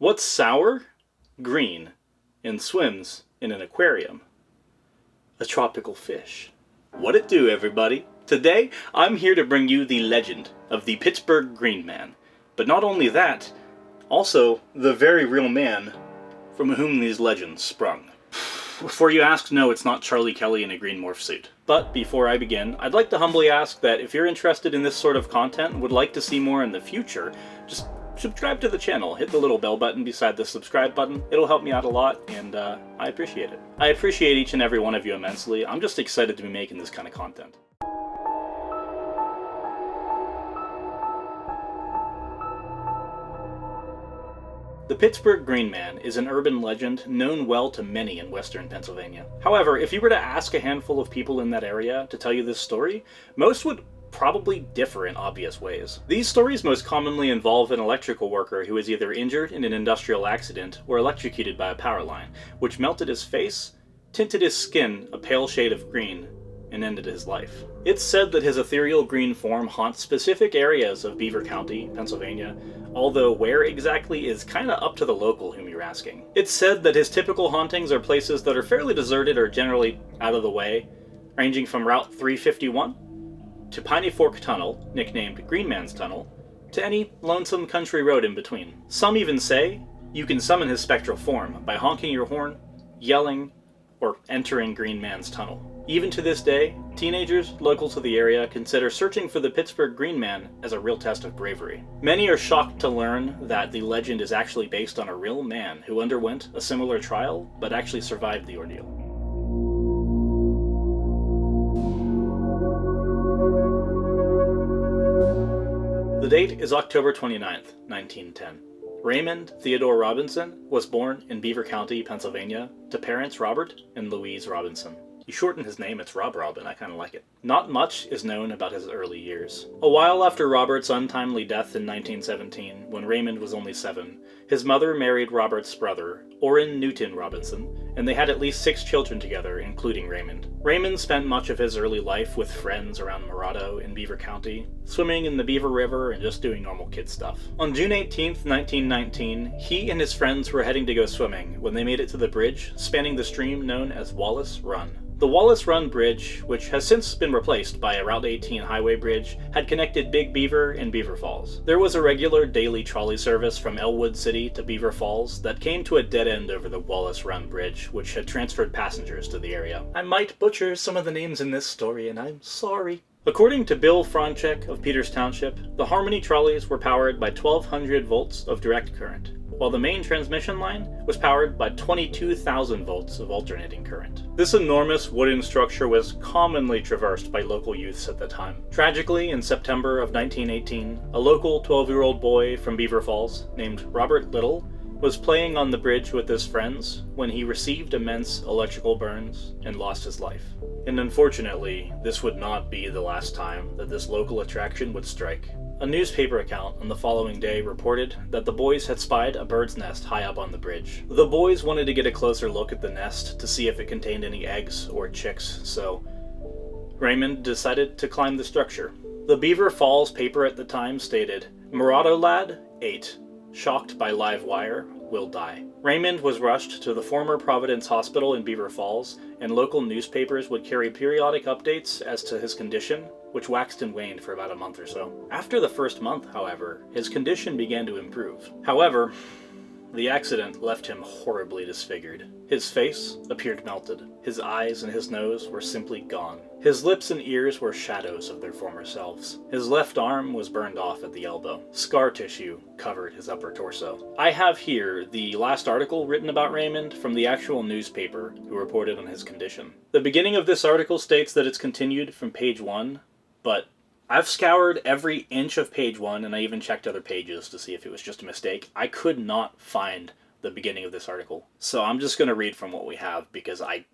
What's sour, green, and swims in an aquarium? A tropical fish. What it do, everybody? Today, I'm here to bring you the legend of the Pittsburgh Green Man. But not only that, also the very real man from whom these legends sprung. Before you ask, no, it's not Charlie Kelly in a green morph suit. But before I begin, I'd like to humbly ask that if you're interested in this sort of content and would like to see more in the future, just subscribe to the channel. Hit the little bell button beside the subscribe button. It'll help me out a lot, and I appreciate it. I appreciate each and every one of you immensely. I'm just excited to be making this kind of content. The Pittsburgh Green Man is an urban legend known well to many in western Pennsylvania. However, if you were to ask a handful of people in that area to tell you this story, most would probably differ in obvious ways. These stories most commonly involve an electrical worker who is either injured in an industrial accident or electrocuted by a power line, which melted his face, tinted his skin a pale shade of green, and ended his life. It's said that his ethereal green form haunts specific areas of Beaver County, Pennsylvania, although where exactly is kinda up to the local whom you're asking. It's said that his typical hauntings are places that are fairly deserted or generally out of the way, ranging from Route 351 to Piney Fork Tunnel, nicknamed Green Man's Tunnel, to any lonesome country road in between. Some even say you can summon his spectral form by honking your horn, yelling, or entering Green Man's Tunnel. Even to this day, teenagers local to the area consider searching for the Pittsburgh Green Man as a real test of bravery. Many are shocked to learn that the legend is actually based on a real man who underwent a similar trial, but actually survived the ordeal. The date is October 29th, 1910. Raymond Theodore Robinson was born in Beaver County, Pennsylvania, to parents Robert and Louise Robinson. You shorten his name, it's Rob Robin, I kinda like it. Not much is known about his early years. A while after Robert's untimely death in 1917, when Raymond was only 7, his mother married Robert's brother, Orrin Newton Robinson, and they had at least 6 children together, including Raymond. Raymond spent much of his early life with friends around Morado in Beaver County, swimming in the Beaver River and just doing normal kid stuff. On June 18th, 1919, he and his friends were heading to go swimming when they made it to the bridge spanning the stream known as Wallace Run. The Wallace Run Bridge, which has since been replaced by a Route 18 highway bridge, had connected Big Beaver and Beaver Falls. There was a regular daily trolley service from Elwood City to Beaver Falls that came to a dead end over the Wallace Run Bridge, which had transferred passengers to the area. I might butcher some of the names in this story, and I'm sorry. According to Bill Franchek of Peters Township, the Harmony trolleys were powered by 1200 volts of direct current, while the main transmission line was powered by 22,000 volts of alternating current. This enormous wooden structure was commonly traversed by local youths at the time. Tragically, in September of 1918, a local 12-year-old boy from Beaver Falls, named Robert Little, was playing on the bridge with his friends when he received immense electrical burns and lost his life. And unfortunately, this would not be the last time that this local attraction would strike. A newspaper account on the following day reported that the boys had spied a bird's nest high up on the bridge. The boys wanted to get a closer look at the nest to see if it contained any eggs or chicks, so Raymond decided to climb the structure. The Beaver Falls paper at the time stated, "Morado lad, 8, shocked by live wire, will die." Raymond was rushed to the former Providence Hospital in Beaver Falls, and local newspapers would carry periodic updates as to his condition, which waxed and waned for about a month or so. After the first month, however, his condition began to improve. However, the accident left him horribly disfigured. His face appeared melted. His eyes and his nose were simply gone. His lips and ears were shadows of their former selves. His left arm was burned off at the elbow. Scar tissue covered his upper torso. I have here the last article written about Raymond from the actual newspaper who reported on his condition. The beginning of this article states that it's continued from page 1, but I've scoured every inch of page 1, and I even checked other pages to see if it was just a mistake. I could not find the beginning of this article. So I'm just going to read from what we have, because I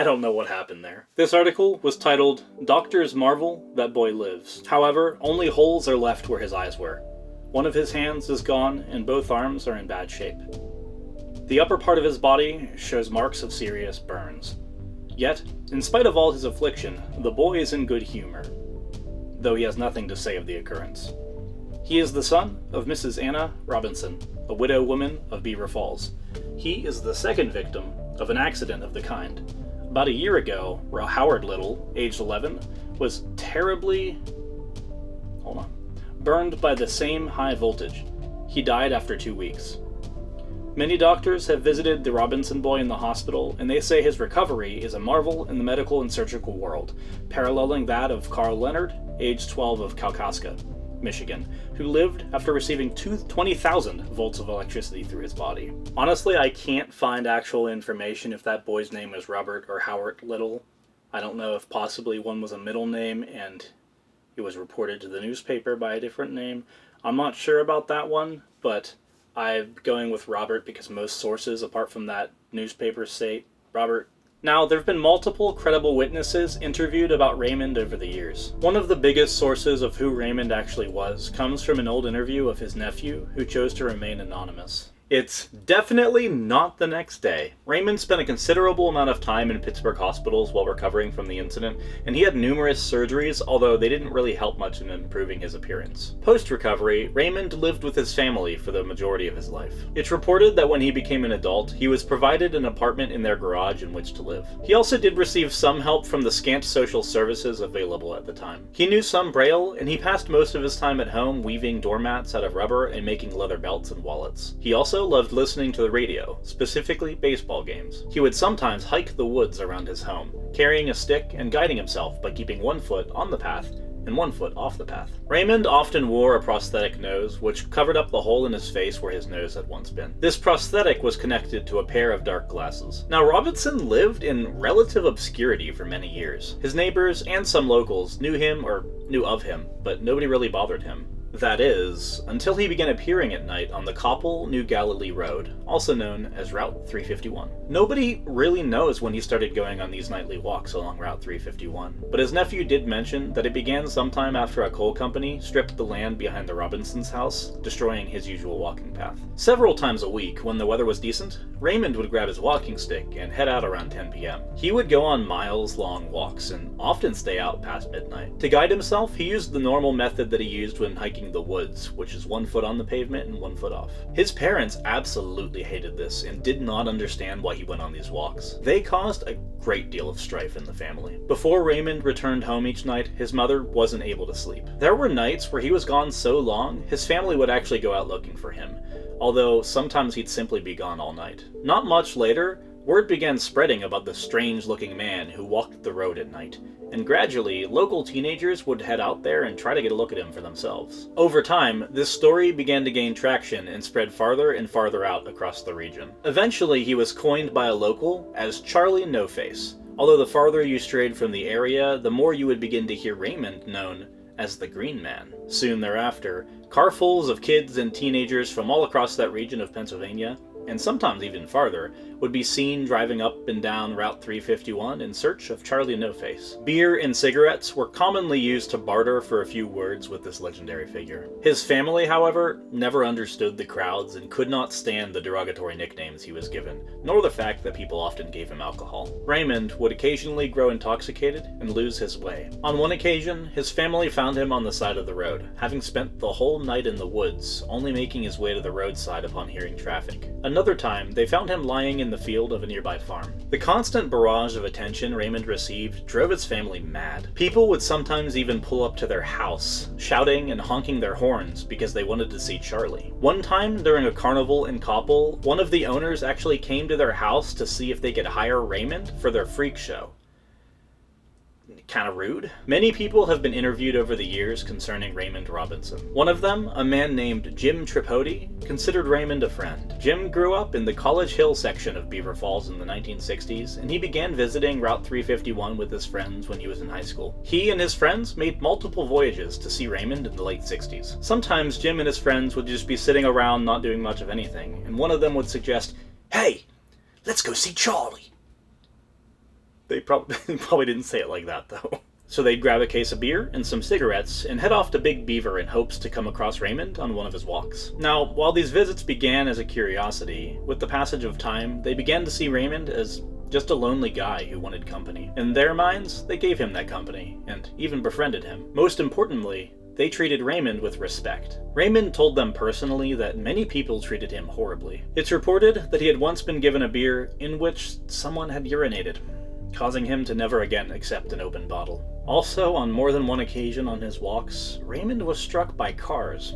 don't know what happened there. This article was titled, "Doctors Marvel That Boy Lives." However, only holes are left where his eyes were. One of his hands is gone, and both arms are in bad shape. The upper part of his body shows marks of serious burns. Yet, in spite of all his affliction, the boy is in good humor, though he has nothing to say of the occurrence. He is the son of Mrs. Anna Robinson, a widow woman of Beaver Falls. He is the second victim of an accident of the kind. About a year ago, Howard Little, aged 11, was terribly burned by the same high voltage. He died after 2 weeks. Many doctors have visited the Robinson boy in the hospital, and they say his recovery is a marvel in the medical and surgical world, paralleling that of Carl Leonard, age 12 of Kalkaska, Michigan, who lived after receiving 20,000 volts of electricity through his body. Honestly, I can't find actual information if that boy's name was Robert or Howard Little. I don't know if possibly one was a middle name and it was reported to the newspaper by a different name. I'm not sure about that one, but I'm going with Robert because most sources, apart from that newspaper, state Robert. Now, there have been multiple credible witnesses interviewed about Raymond over the years. One of the biggest sources of who Raymond actually was comes from an old interview of his nephew, who chose to remain anonymous. It's definitely not the next day. Raymond spent a considerable amount of time in Pittsburgh hospitals while recovering from the incident, and he had numerous surgeries, although they didn't really help much in improving his appearance. Post-recovery, Raymond lived with his family for the majority of his life. It's reported that when he became an adult, he was provided an apartment in their garage in which to live. He also did receive some help from the scant social services available at the time. He knew some Braille, and he passed most of his time at home weaving doormats out of rubber and making leather belts and wallets. He also loved listening to the radio, specifically baseball games. He would sometimes hike the woods around his home, carrying a stick and guiding himself by keeping one foot on the path and 1 foot off the path. Raymond often wore a prosthetic nose, which covered up the hole in his face where his nose had once been. This prosthetic was connected to a pair of dark glasses. Now, Robinson lived in relative obscurity for many years. His neighbors and some locals knew him or knew of him, but nobody really bothered him. That is, until he began appearing at night on the Koppel New Galilee Road, also known as Route 351. Nobody really knows when he started going on these nightly walks along Route 351, but his nephew did mention that it began sometime after a coal company stripped the land behind the Robinsons' house, destroying his usual walking path. Several times a week, when the weather was decent, Raymond would grab his walking stick and head out around 10 p.m. He would go on miles-long walks and often stay out past midnight. To guide himself, he used the normal method that he used when hiking the woods, which is 1 foot on the pavement and 1 foot off. His parents absolutely hated this and did not understand why he went on these walks. They caused a great deal of strife in the family. Before Raymond returned home each night, his mother wasn't able to sleep. There were nights where he was gone so long, his family would actually go out looking for him, although sometimes he'd simply be gone all night. Not much later, word began spreading about the strange-looking man who walked the road at night, and gradually, local teenagers would head out there and try to get a look at him for themselves. Over time, this story began to gain traction and spread farther and farther out across the region. Eventually, he was coined by a local as Charlie No Face, although the farther you strayed from the area, the more you would begin to hear Raymond known as the Green Man. Soon thereafter, carfuls of kids and teenagers from all across that region of Pennsylvania, and sometimes even farther, would be seen driving up and down Route 351 in search of Charlie No Face. Beer and cigarettes were commonly used to barter for a few words with this legendary figure. His family, however, never understood the crowds and could not stand the derogatory nicknames he was given, nor the fact that people often gave him alcohol. Raymond would occasionally grow intoxicated and lose his way. On one occasion, his family found him on the side of the road, having spent the whole night in the woods, only making his way to the roadside upon hearing traffic. Another time, they found him lying in the field of a nearby farm. The constant barrage of attention Raymond received drove his family mad. People would sometimes even pull up to their house, shouting and honking their horns because they wanted to see Charlie. One time, during a carnival in Koppel, one of the owners actually came to their house to see if they could hire Raymond for their freak show. Kind of rude. Many people have been interviewed over the years concerning Raymond Robinson. One of them, a man named Jim Tripodi, considered Raymond a friend. Jim grew up in the College Hill section of Beaver Falls in the 1960s, and he began visiting Route 351 with his friends when he was in high school. He and his friends made multiple voyages to see Raymond in the late 60s. Sometimes Jim and his friends would just be sitting around not doing much of anything, and one of them would suggest, "Hey, let's go see Charlie." They probably didn't say it like that, though. So they'd grab a case of beer and some cigarettes and head off to Big Beaver in hopes to come across Raymond on one of his walks. Now, while these visits began as a curiosity, with the passage of time, they began to see Raymond as just a lonely guy who wanted company. In their minds, they gave him that company, and even befriended him. Most importantly, they treated Raymond with respect. Raymond told them personally that many people treated him horribly. It's reported that he had once been given a beer in which someone had urinated, causing him to never again accept an open bottle. Also, on more than one occasion on his walks, Raymond was struck by cars.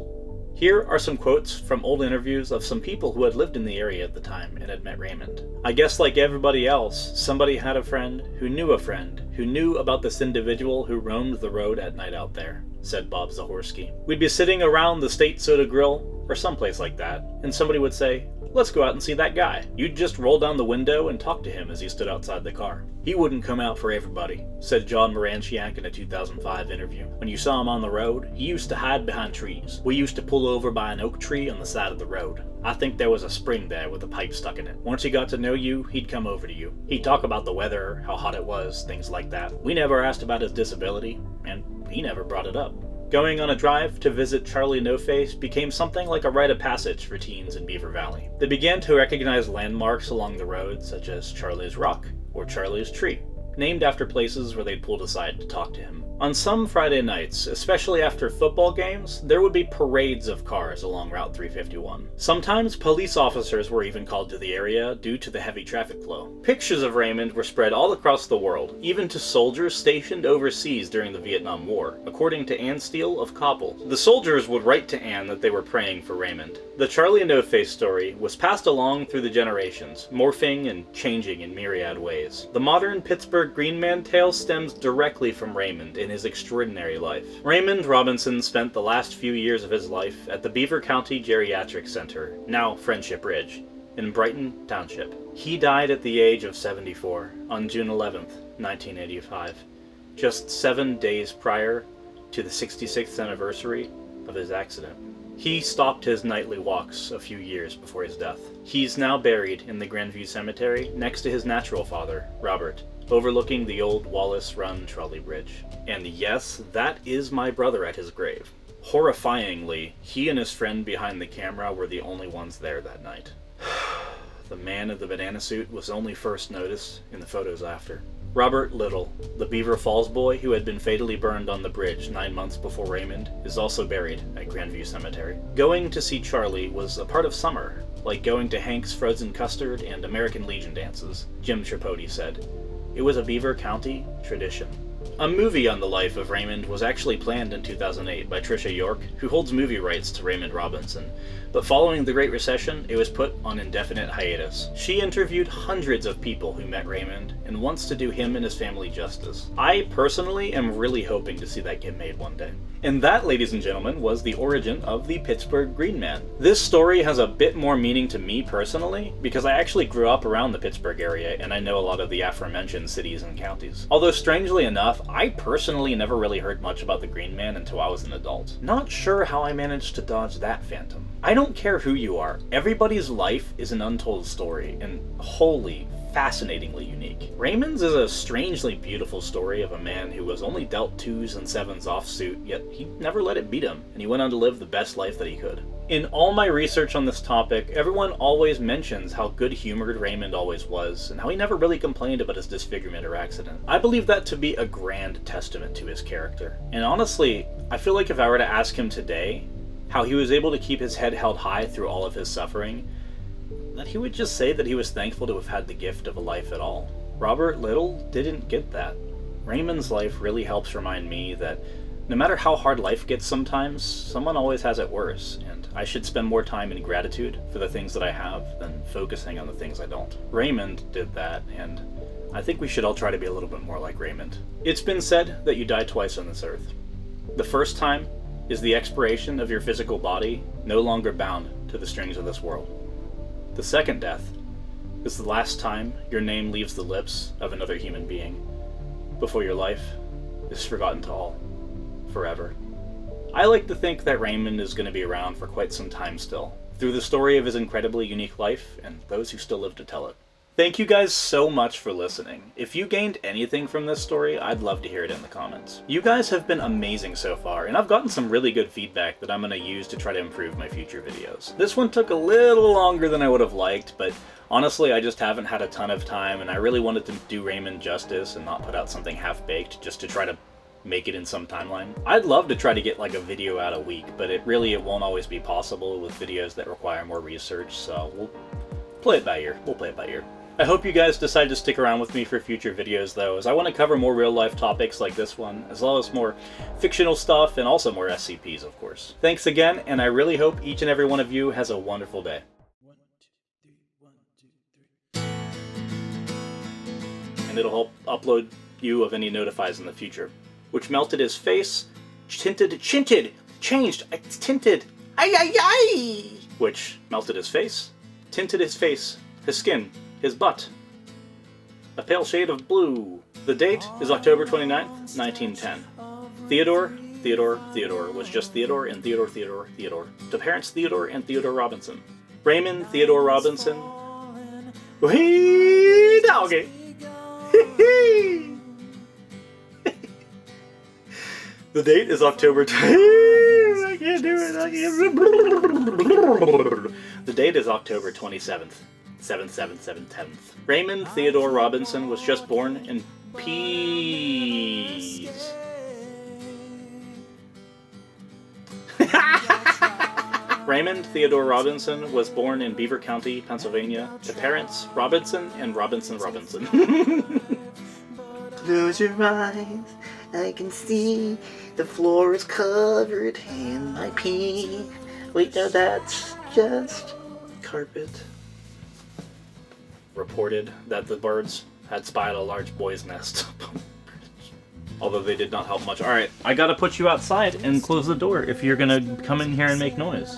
Here are some quotes from old interviews of some people who had lived in the area at the time and had met Raymond. "I guess like everybody else, somebody had a friend who knew about this individual who roamed the road at night out there," said Bob Zahorsky. "We'd be sitting around the State Soda Grill, or someplace like that, and somebody would say, 'Let's go out and see that guy.' You'd just roll down the window and talk to him as he stood outside the car. He wouldn't come out for everybody," said John Moranchiak in a 2005 interview. "When you saw him on the road, he used to hide behind trees. We used to pull over by an oak tree on the side of the road. I think there was a spring there with a pipe stuck in it. Once he got to know you, he'd come over to you. He'd talk about the weather, how hot it was, things like that. We never asked about his disability, and he never brought it up." Going on a drive to visit Charlie No-Face became something like a rite of passage for teens in Beaver Valley. They began to recognize landmarks along the road, such as Charlie's Rock or Charlie's Tree, named after places where they'd pulled aside to talk to him. On some Friday nights, especially after football games, there would be parades of cars along Route 351. Sometimes police officers were even called to the area due to the heavy traffic flow. Pictures of Raymond were spread all across the world, even to soldiers stationed overseas during the Vietnam War, according to Ann Steele of Koppel. The soldiers would write to Ann that they were praying for Raymond. The Charlie No-Face story was passed along through the generations, morphing and changing in myriad ways. The modern Pittsburgh Green Man tale stems directly from Raymond in his extraordinary life. Raymond Robinson spent the last few years of his life at the Beaver County Geriatric Center, now Friendship Ridge, in Brighton Township. He died at the age of 74 on June 11th, 1985, just 7 days prior to the 66th anniversary of his accident. He stopped his nightly walks a few years before his death. He's now buried in the Grandview Cemetery next to his natural father, Robert, overlooking the old Wallace Run trolley bridge. And yes, that is my brother at his grave. Horrifyingly, he and his friend behind the camera were the only ones there that night. The man in the banana suit was only first noticed in the photos after. Robert Little, the Beaver Falls boy who had been fatally burned on the bridge 9 months before Raymond, is also buried at Grandview Cemetery. Going to see Charlie was a part of summer, like going to Hank's Frozen Custard and American Legion dances, Jim Tripodi said. It was a Beaver County tradition. A movie on the life of Raymond was actually planned in 2008 by Trisha York, who holds movie rights to Raymond Robinson, but following the Great Recession, it was put on indefinite hiatus. She interviewed hundreds of people who met Raymond and wants to do him and his family justice. I personally am really hoping to see that get made one day. And that, ladies and gentlemen, was the origin of the Pittsburgh Green Man. This story has a bit more meaning to me personally, because I actually grew up around the Pittsburgh area and I know a lot of the aforementioned cities and counties. Although strangely enough, I personally never really heard much about the Green Man until I was an adult. Not sure how I managed to dodge that phantom. I don't care who you are, everybody's life is an untold story, and wholly, fascinatingly unique. Raymond's is a strangely beautiful story of a man who was only dealt 2s and 7s offsuit, yet he never let it beat him, and he went on to live the best life that he could. In all my research on this topic, everyone always mentions how good-humored Raymond always was, and how he never really complained about his disfigurement or accident. I believe that to be a grand testament to his character. And honestly, I feel like if I were to ask him today how he was able to keep his head held high through all of his suffering, that he would just say that he was thankful to have had the gift of a life at all. Robert Little didn't get that. Raymond's life really helps remind me that no matter how hard life gets sometimes, someone always has it worse, and I should spend more time in gratitude for the things that I have than focusing on the things I don't. Raymond did that, and I think we should all try to be a little bit more like Raymond. It's been said that you die twice on this earth. The first time is the expiration of your physical body, no longer bound to the strings of this world. The second death is the last time your name leaves the lips of another human being, before your life is forgotten to all, forever. I like to think that Raymond is going to be around for quite some time still, through the story of his incredibly unique life and those who still live to tell it. Thank you guys so much for listening. If you gained anything from this story, I'd love to hear it in the comments. You guys have been amazing so far, and I've gotten some really good feedback that I'm going to use to try to improve my future videos. This one took a little longer than I would have liked, but honestly I just haven't had a ton of time, and I really wanted to do Raymond justice and not put out something half-baked just to try to make it in some timeline. I'd love to try to get like a video out a week, but it won't always be possible with videos that require more research, so we'll play it by ear. We'll play it by ear. I hope you guys decide to stick around with me for future videos though, as I want to cover more real-life topics like this one, as well as more fictional stuff and also more SCPs, of course. Thanks again, and I really hope each and every one of you has a wonderful day. 1, 2, 3, 1, 2, 3. And it'll help upload you of any notifies in the future. Which melted his face, tinted, changed, it's tinted, ay! Which melted his face, tinted his face, his skin, his butt, a pale shade of blue. The date is October 29th, 1910. Theodore was just Theodore and Theodore. To parents Theodore and Theodore Robinson. Raymond Theodore Robinson. Wee doggy. The date is October. I can't do it. The date is October 27th. 7/7/7/10. Raymond Theodore Robinson was just born in Peas. Raymond Theodore Robinson was born in Beaver County, Pennsylvania, to parents Robinson and Robinson. Close your eyes, I can see the floor is covered in my pee. Wait, no, that's just carpet. Reported that the birds had spied a large boy's nest. Although they did not help much. Alright, I gotta put you outside and close the door if you're gonna come in here and make noise.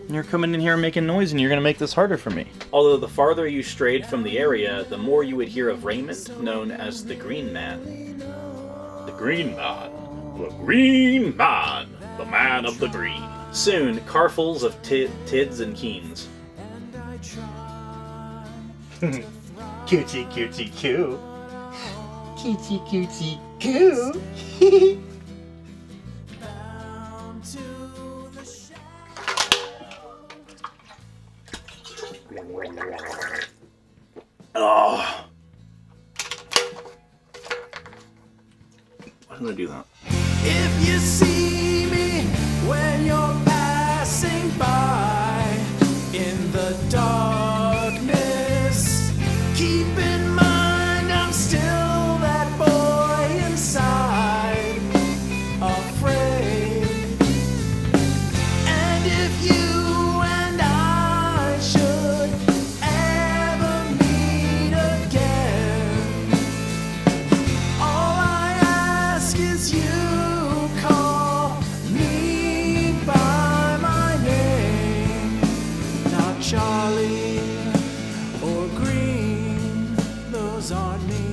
You're coming in here and making noise and you're gonna make this harder for me. Although the farther you strayed from the area, the more you would hear of Raymond, known as the Green Man. The Green Man. The Green Man. The Man of the Green. Soon, carfuls of tids and keens. Coochie coochie coo. Coochie coochie coo. Oh. Why did I do that? If you see me when you're passing by in the darkness, keep in mind I'm still that boy inside, afraid. And if you and I should ever meet again, all I ask is you call me by my name, not Charlie or Green, those aren't me.